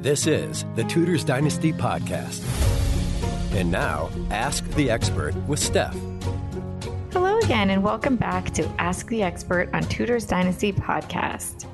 This is the Tudors Dynasty Podcast. And now, Ask the Expert with Steph. Hello again, and welcome back to Ask the Expert on Tudors Dynasty Podcast.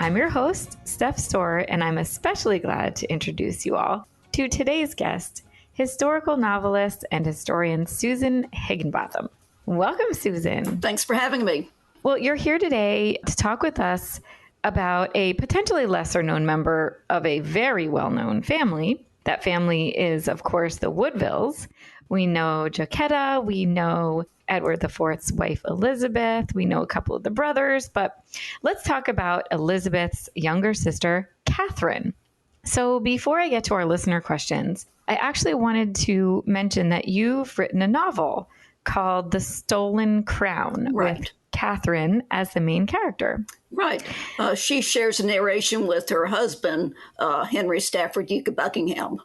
I'm your host, Steph Storer, and I'm especially glad to introduce you all to today's guest, historical novelist and historian Susan Higginbotham. Welcome, Susan. Thanks for having me. Well, you're here today to talk with us about a potentially lesser-known member of a very well-known family. That family is, of course, the Woodvilles. We know Jacquetta, we know Edward IV's wife, Elizabeth, we know a couple of the brothers, but let's talk about Elizabeth's younger sister, Catherine. So before I get to our listener questions, I actually wanted to mention that you've written a novel called The Stolen Crown, right, with Catherine as the main character. Right. She shares a narration with her husband, Henry Stafford, Duke of Buckingham.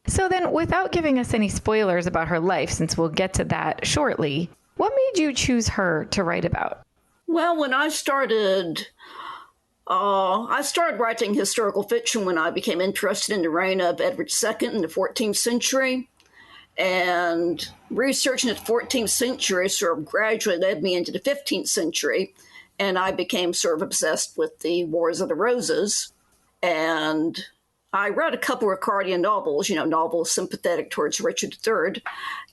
So then, without giving us any spoilers about her life, since we'll get to that shortly, what made you choose her to write about? Well, when I started writing historical fiction when I became interested in the reign of Edward II in the 14th century. And researching the 14th century sort of gradually led me into the 15th century. And I became sort of obsessed with the Wars of the Roses. And I read a couple of Ricardian novels, novels sympathetic towards Richard III.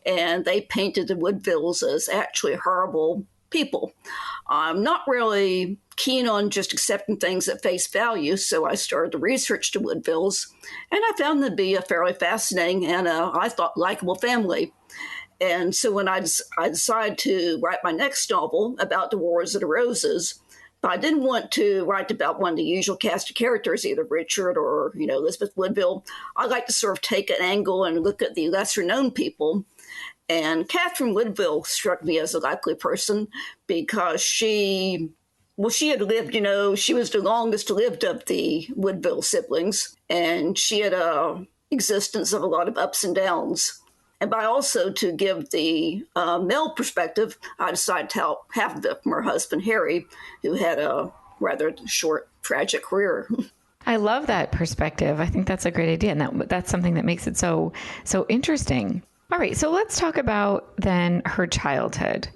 And they painted the Woodvilles as actually horrible people. I'm not really keen on just accepting things at face value, so I started to research the Woodvilles, and I found them to be a fairly fascinating and, I thought, likable family. And so when I decided to write my next novel about the Wars of the Roses, but I didn't want to write about one of the usual cast of characters, either Richard or, Elizabeth Woodville. I like to sort of take an angle and look at the lesser-known people. And Catherine Woodville struck me as a likely person because she had lived, she was the longest lived of the Woodville siblings, and she had a existence of a lot of ups and downs. And by also to give the male perspective, I decided to help half of it from her husband, Harry, who had a rather short, tragic career. I love that perspective. I think that's a great idea, and that's something that makes it so interesting. All right, so let's talk about then her childhood.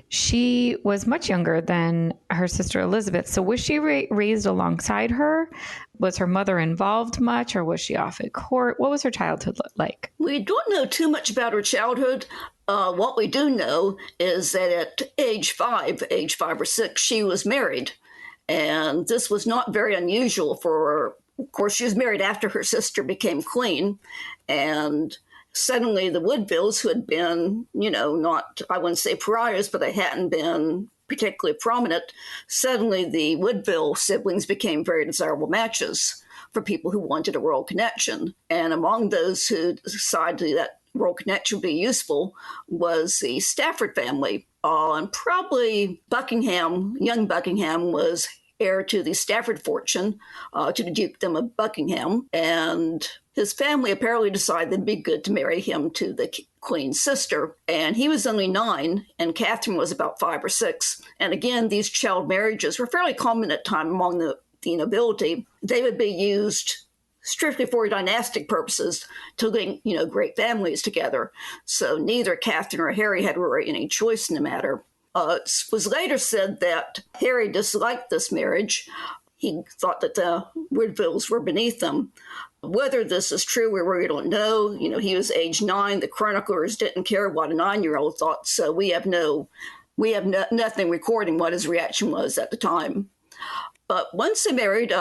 She was much younger than her sister Elizabeth. So was she raised alongside her? Was her mother involved much, or was she off at court? What was her childhood like? We don't know too much about her childhood. What we do know is that at age 5 or 6, she was married. And this was not very unusual for her. Of course, she was married after her sister became queen. And suddenly the Woodvilles, who had been, not, I wouldn't say pariahs, but they hadn't been particularly prominent, suddenly the Woodville siblings became very desirable matches for people who wanted a royal connection. And among those who decided that royal connection would be useful was the Stafford family. And probably young Buckingham was heir to the Stafford fortune, to the Dukedom of Buckingham. And his family apparently decided it'd be good to marry him to the Queen's sister. And he was only 9, and Catherine was about 5 or 6. And again, these child marriages were fairly common at the time among the nobility. They would be used strictly for dynastic purposes to link, great families together. So neither Catherine or Harry had really any choice in the matter. It was later said that Harry disliked this marriage. He thought that the Woodvilles were beneath them. Whether this is true, we really don't know. He was age 9. The chroniclers didn't care what a 9-year-old thought, so we have nothing recording what his reaction was at the time. But once they married,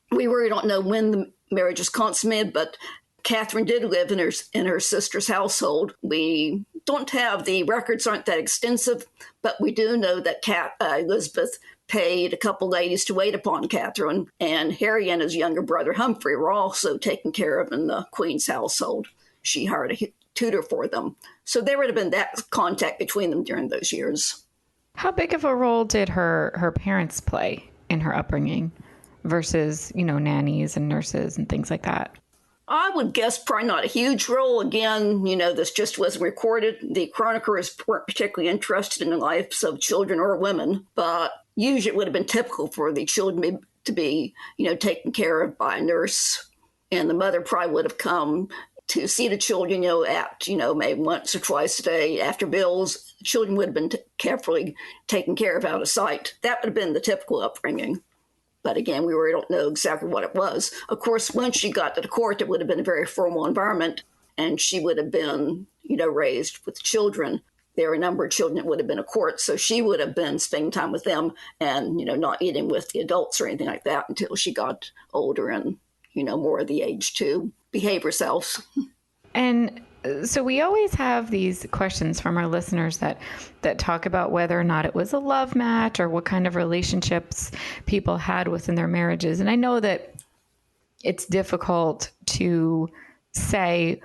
we really don't know when the marriage was consummated, but Catherine did live in her sister's household. We don't have, the records aren't that extensive, but we do know that Elizabeth paid a couple ladies to wait upon Catherine, and Harry and his younger brother Humphrey were also taken care of in the Queen's household. She hired a tutor for them. So there would have been that contact between them during those years. How big of a role did her parents play in her upbringing versus, nannies and nurses and things like that? I would guess probably not a huge role. Again, this just wasn't recorded. The chroniclers weren't particularly interested in the lives of children or women, but usually it would have been typical for the children to be, taken care of by a nurse And the mother probably would have come to see the children, maybe once or twice a day after bills. The children would have been carefully taken care of out of sight. That would have been the typical upbringing. But again, we really don't know exactly what it was. Of course, once she got to the court, it would have been a very formal environment, and she would have been, raised with children. There were a number of children that would have been at court, so she would have been spending time with them and, not eating with the adults or anything like that until she got older and, more of the age to behave herself. And so we always have these questions from our listeners that talk about whether or not it was a love match or what kind of relationships people had within their marriages. And I know that it's difficult to say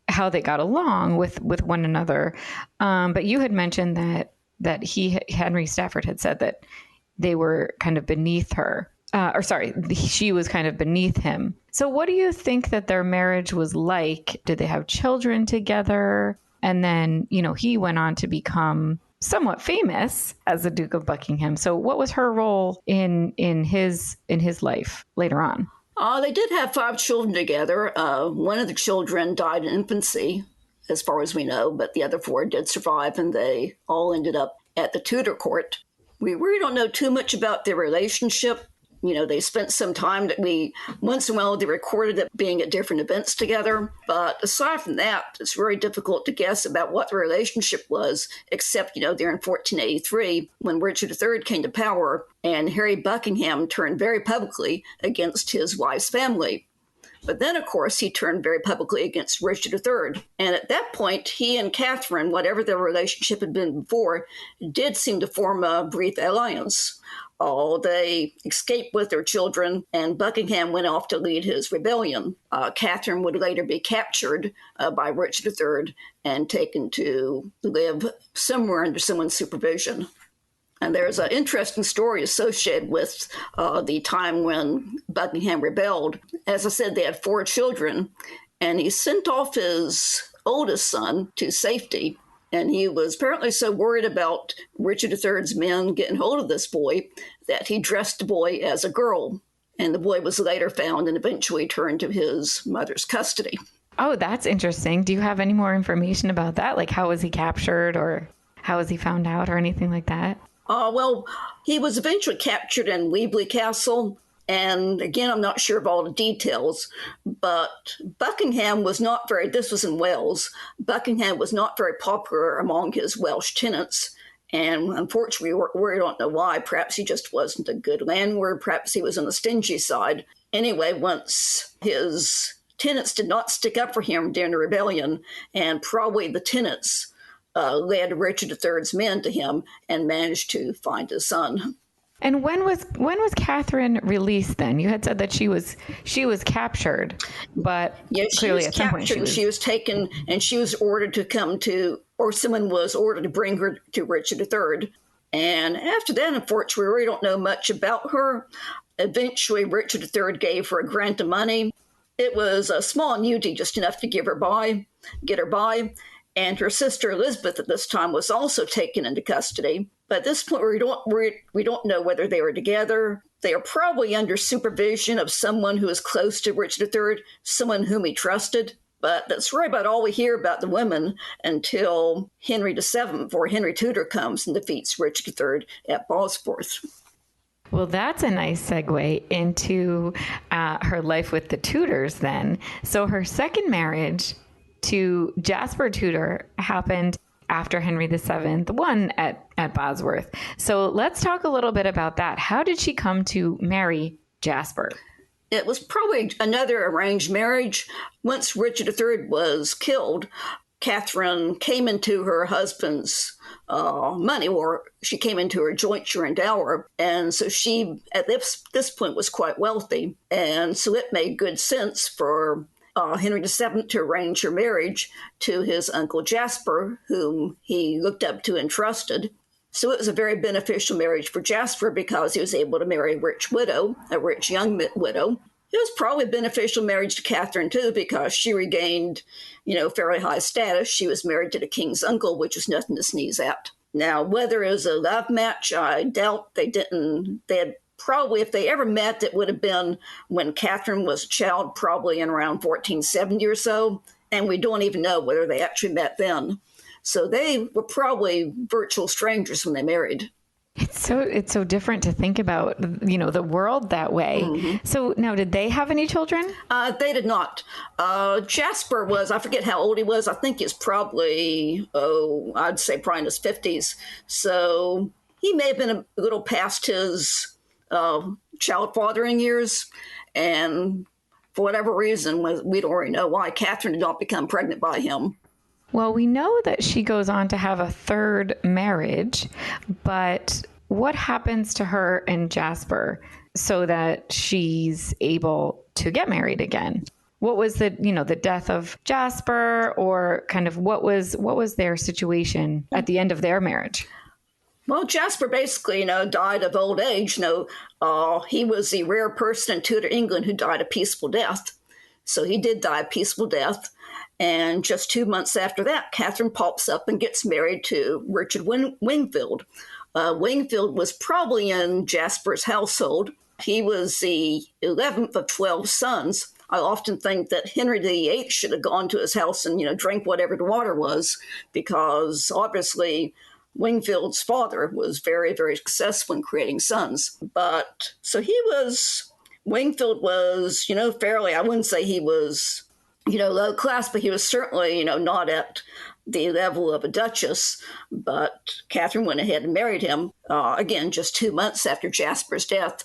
how they got along with one another. But you had mentioned that Henry Stafford had said that they were kind of beneath her. She was kind of beneath him. So what do you think that their marriage was like? Did they have children together? And then, he went on to become somewhat famous as the Duke of Buckingham. So what was her role in his life later on? They did have 5 children together. One of the children died in infancy, as far as we know, but the other 4 did survive, and they all ended up at the Tudor court. We really don't know too much about their relationship. They spent some time once in a while, they recorded it being at different events together. But aside from that, it's very difficult to guess about what the relationship was, except, there in 1483, when Richard III came to power and Harry Buckingham turned very publicly against his wife's family. But then, of course, he turned very publicly against Richard III. And at that point, he and Catherine, whatever their relationship had been before, did seem to form a brief alliance. They escaped with their children, and Buckingham went off to lead his rebellion. Catherine would later be captured by Richard III and taken to live somewhere under someone's supervision. And there's an interesting story associated with the time when Buckingham rebelled. As I said, they had 4 children, and he sent off his oldest son to safety. And he was apparently so worried about Richard III's men getting hold of this boy that he dressed the boy as a girl. And the boy was later found and eventually turned to his mother's custody. Oh, that's interesting. Do you have any more information about that? Like, how was he captured, or how was he found out, or anything like that? Well, he was eventually captured in Weebly Castle. And again, I'm not sure of all the details, but Buckingham was not this was in Wales, Buckingham was not very popular among his Welsh tenants. And unfortunately, we don't know why. Perhaps he just wasn't a good landlord. Perhaps he was on the stingy side. Anyway, once his tenants did not stick up for him during the rebellion, and probably the tenants led Richard III's men to him and managed to find his son. And when was Catherine released then? You had said that she was captured, but clearly at some point she was taken, and she was ordered to come to, or someone was ordered to bring her to Richard III. And after that, unfortunately, we really don't know much about her. Eventually, Richard III gave her a grant of money. It was a small annuity, just enough to get her by. And her sister Elizabeth at this time was also taken into custody. But at this point, we don't know whether they were together. They are probably under supervision of someone who is close to Richard III, someone whom he trusted. But that's really about all we hear about the women until Henry VII, before Henry Tudor comes and defeats Richard III at Bosworth. Well, that's a nice segue into her life with the Tudors then. So her second marriage to Jasper Tudor happened after Henry VII, the one at Bosworth. So let's talk a little bit about that. How did she come to marry Jasper? It was probably another arranged marriage. Once Richard III was killed, Catherine came into her husband's money, or she came into her jointure and dower. And so she, at this point, was quite wealthy. And so it made good sense for Henry VII to arrange her marriage to his uncle Jasper, whom he looked up to and trusted. So it was a very beneficial marriage for Jasper because he was able to marry a rich young widow. It was probably a beneficial marriage to Catherine, too, because she regained, fairly high status. She was married to the king's uncle, which is nothing to sneeze at. Now, whether it was a love match, I doubt they didn't. They had probably, if they ever met, it would have been when Catherine was a child, probably in around 1470 or so. And we don't even know whether they actually met then. So they were probably virtual strangers when they married. It's so different to think about, the world that way. Mm-hmm. So now, did they have any children? They did not. Jasper was, I forget how old he was. I think he's probably, I'd say probably in his 50s. So he may have been a little past his child fathering years. And for whatever reason, we don't already know why, Catherine did not become pregnant by him. Well, we know that she goes on to have a third marriage, but what happens to her and Jasper so that she's able to get married again? What was the death of Jasper, or kind of what was their situation at the end of their marriage? Well, Jasper basically, died of old age. He was the rare person in Tudor England who died a peaceful death. So he did die a peaceful death. And just 2 months after that, Catherine pops up and gets married to Richard Wingfield. Wingfield was probably in Jasper's household. He was the 11th of 12 sons. I often think that Henry VIII should have gone to his house and, drank whatever the water was, because obviously Wingfield's father was very, very successful in creating sons. But so Wingfield was, fairly, I wouldn't say he was, low class, but he was certainly, not at the level of a duchess. But Catherine went ahead and married him, again, just 2 months after Jasper's death.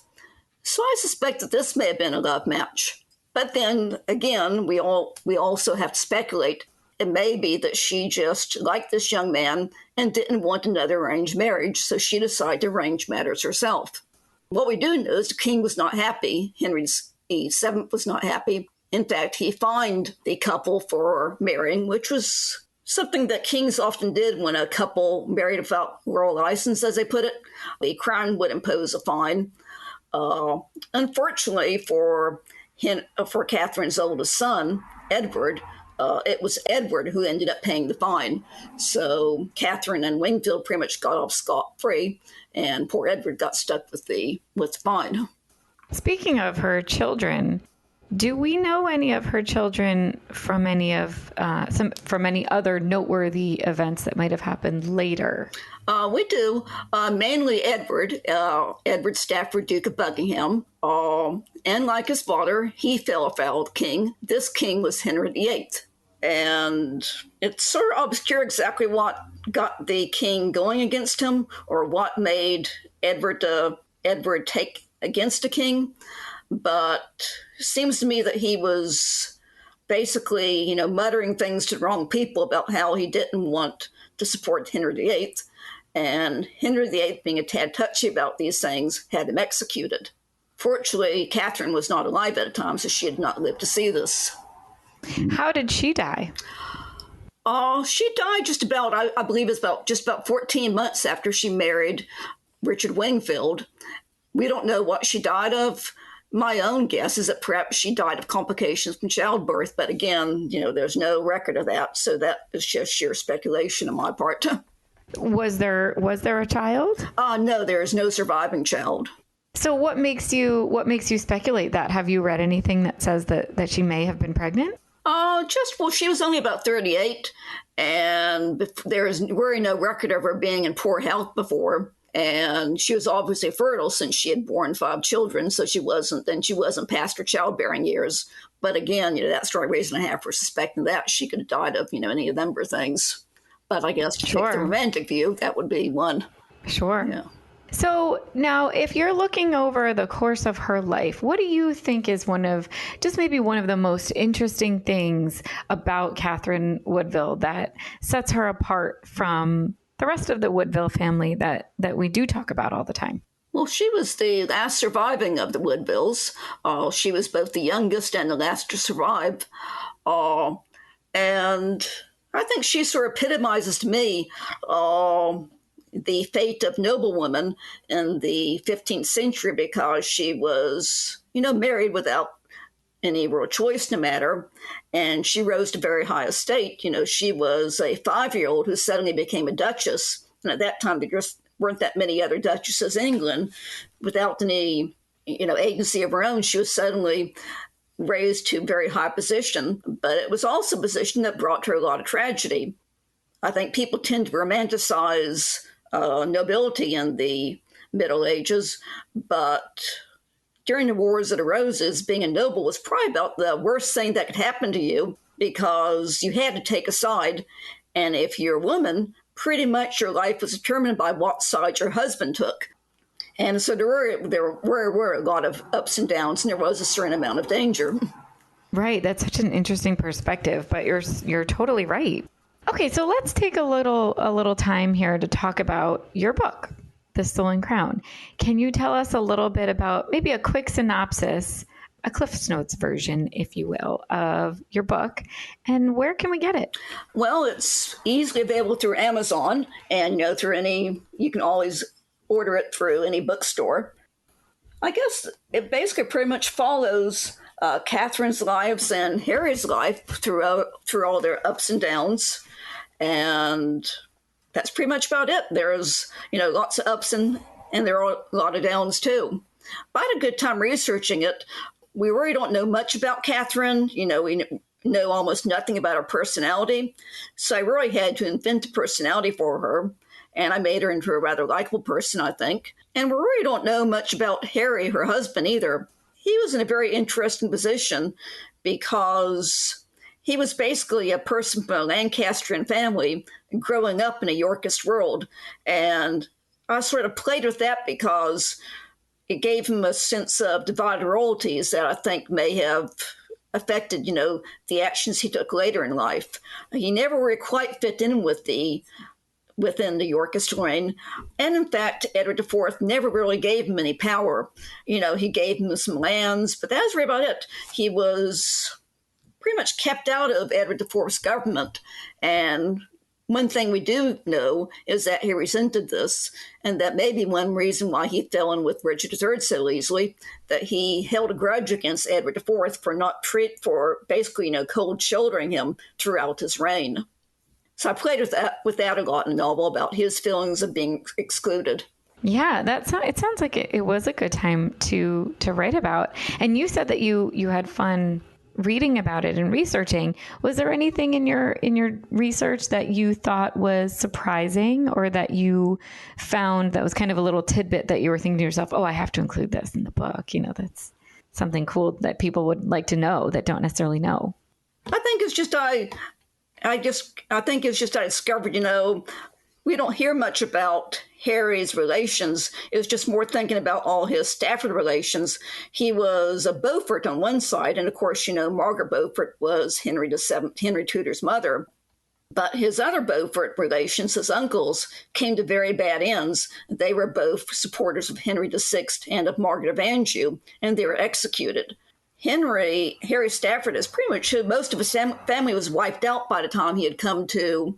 So I suspect that this may have been a love match. But then, again, we also have to speculate. It may be that she just liked this young man and didn't want another arranged marriage, so she decided to arrange matters herself. What we do know is the king was not happy. Henry VII was not happy. In fact, he fined the couple for marrying, which was something that kings often did when a couple married without royal license, as they put it. The crown would impose a fine. Unfortunately for Catherine's oldest son, Edward, it was Edward who ended up paying the fine. So Catherine and Wingfield pretty much got off scot-free, and poor Edward got stuck with the fine. Speaking of her children, do we know any of her children from any other noteworthy events that might have happened later? We do. Mainly Edward Stafford, Duke of Buckingham. And like his father, he fell afoul of the king. This king was Henry VIII. And it's sort of obscure exactly what got the king going against him, or what made Edward take against the king. But it seems to me that he was basically, muttering things to the wrong people about how he didn't want to support Henry VIII. And Henry VIII, being a tad touchy about these things, had him executed. Fortunately, Catherine was not alive at the time, so she had not lived to see this. How did she die? She died just about, I believe it's about 14 months after she married Richard Wingfield. We don't know what she died of. My own guess is that perhaps she died of complications from childbirth, but again, there's no record of that, so that is just sheer speculation on my part. Was there a child? No, there is no surviving child. So what makes you speculate that? Have you read anything that says that she may have been pregnant? She was only about 38, and there is really no record of her being in poor health before. And she was obviously fertile since she had borne 5 children, so she wasn't past her childbearing years. But again, that's the right reason I have for suspecting that she could have died of, any of them number of things. But I guess to take the romantic view, that would be one. Sure. Yeah. So now, if you're looking over the course of her life, what do you think is one of the most interesting things about Catherine Woodville that sets her apart from the rest of the Woodville family that we do talk about all the time? Well, she was the last surviving of the Woodvilles. She was both the youngest and the last to survive. And I think she sort of epitomizes to me the fate of noblewomen in the 15th century, because she was, married without any real choice in the matter, and she rose to very high estate. She was a 5-year-old who suddenly became a duchess, and at that time weren't that many other duchesses in England. Without any, agency of her own, she was suddenly raised to a very high position. But it was also a position that brought her a lot of tragedy. I think people tend to romanticize nobility in the Middle Ages, but during the Wars of the Roses, being a noble was probably about the worst thing that could happen to you, because you had to take a side. And if you're a woman, pretty much your life was determined by what side your husband took. And so there were a lot of ups and downs, and there was a certain amount of danger. Right. That's such an interesting perspective, but you're totally right. Okay, so let's take a little time here to talk about your book, The Stolen Crown. Can you tell us a little bit about maybe a quick synopsis, a Cliff's Notes version, if you will, of your book, and where can we get it? Well, it's easily available through Amazon, and you can always order it through any bookstore. I guess it basically pretty much follows Catherine's lives and Harry's life through all their ups and downs, and that's pretty much about it. There's lots of ups and there are a lot of downs too. But I had a good time researching it. We really don't know much about Catherine. We know almost nothing about her personality. So I really had to invent a personality for her. And I made her into a rather likable person, I think. And we really don't know much about Harry, her husband, either. He was in a very interesting position because he was basically a person from a Lancastrian family growing up in a Yorkist world. And I sort of played with that because it gave him a sense of divided royalties that I think may have affected, the actions he took later in life. He never really quite fit in within the Yorkist line. And in fact, Edward IV never really gave him any power. He gave him some lands, but that was really about it. He was pretty much kept out of Edward IV's government. And one thing we do know is that he resented this, and that may be one reason why he fell in with Richard III so easily, that he held a grudge against Edward IV for basically, cold shouldering him throughout his reign. So I played with that a lot in the novel about his feelings of being excluded. Yeah, it sounds like it was a good time to write about. And you said that you had fun reading about it and researching. Was there anything in your research that you thought was surprising, or that you found that was kind of a little tidbit that you were thinking to yourself, oh, I have to include this in the book? That's something cool that people would like to know that don't necessarily know. I think it's just I discovered, we don't hear much about Harry's relations. It was just more thinking about all his Stafford relations. He was a Beaufort on one side, and of course, Margaret Beaufort was Henry Tudor's mother. But his other Beaufort relations, his uncles, came to very bad ends. They were both supporters of Henry VI and of Margaret of Anjou, and they were executed. Harry Stafford is pretty much, most of his family was wiped out by the time he came to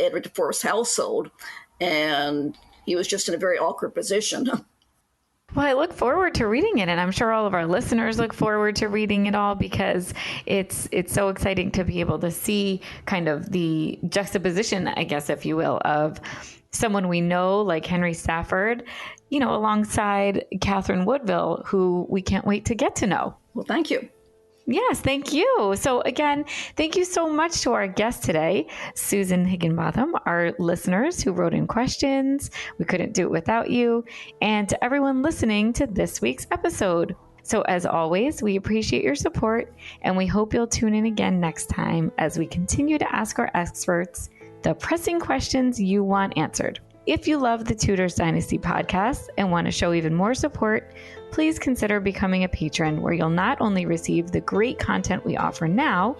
Edward IV's household, and he was just in a very awkward position. Well, I look forward to reading it, and I'm sure all of our listeners look forward to reading it all, because it's so exciting to be able to see kind of the juxtaposition, I guess, if you will, of someone we know like Henry Stafford, alongside Catherine Woodville, who we can't wait to get to know. Well, thank you. Yes, thank you. So again, thank you so much to our guest today, Susan Higginbotham, our listeners who wrote in questions. We couldn't do it without you. And to everyone listening to this week's episode. So as always, we appreciate your support, and we hope you'll tune in again next time as we continue to ask our experts the pressing questions you want answered. If you love the Tudors Dynasty podcast and want to show even more support, please consider becoming a patron, where you'll not only receive the great content we offer now,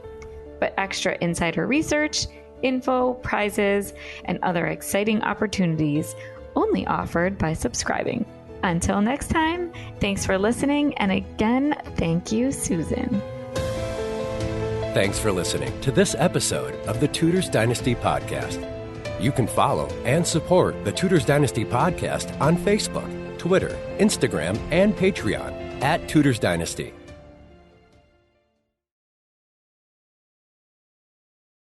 but extra insider research, info, prizes, and other exciting opportunities only offered by subscribing. Until next time, thanks for listening, and again, thank you, Susan. Thanks for listening to this episode of the Tudors Dynasty podcast. You can follow and support the Tudors Dynasty podcast on Facebook, Twitter, Instagram, and Patreon @Tudors Dynasty.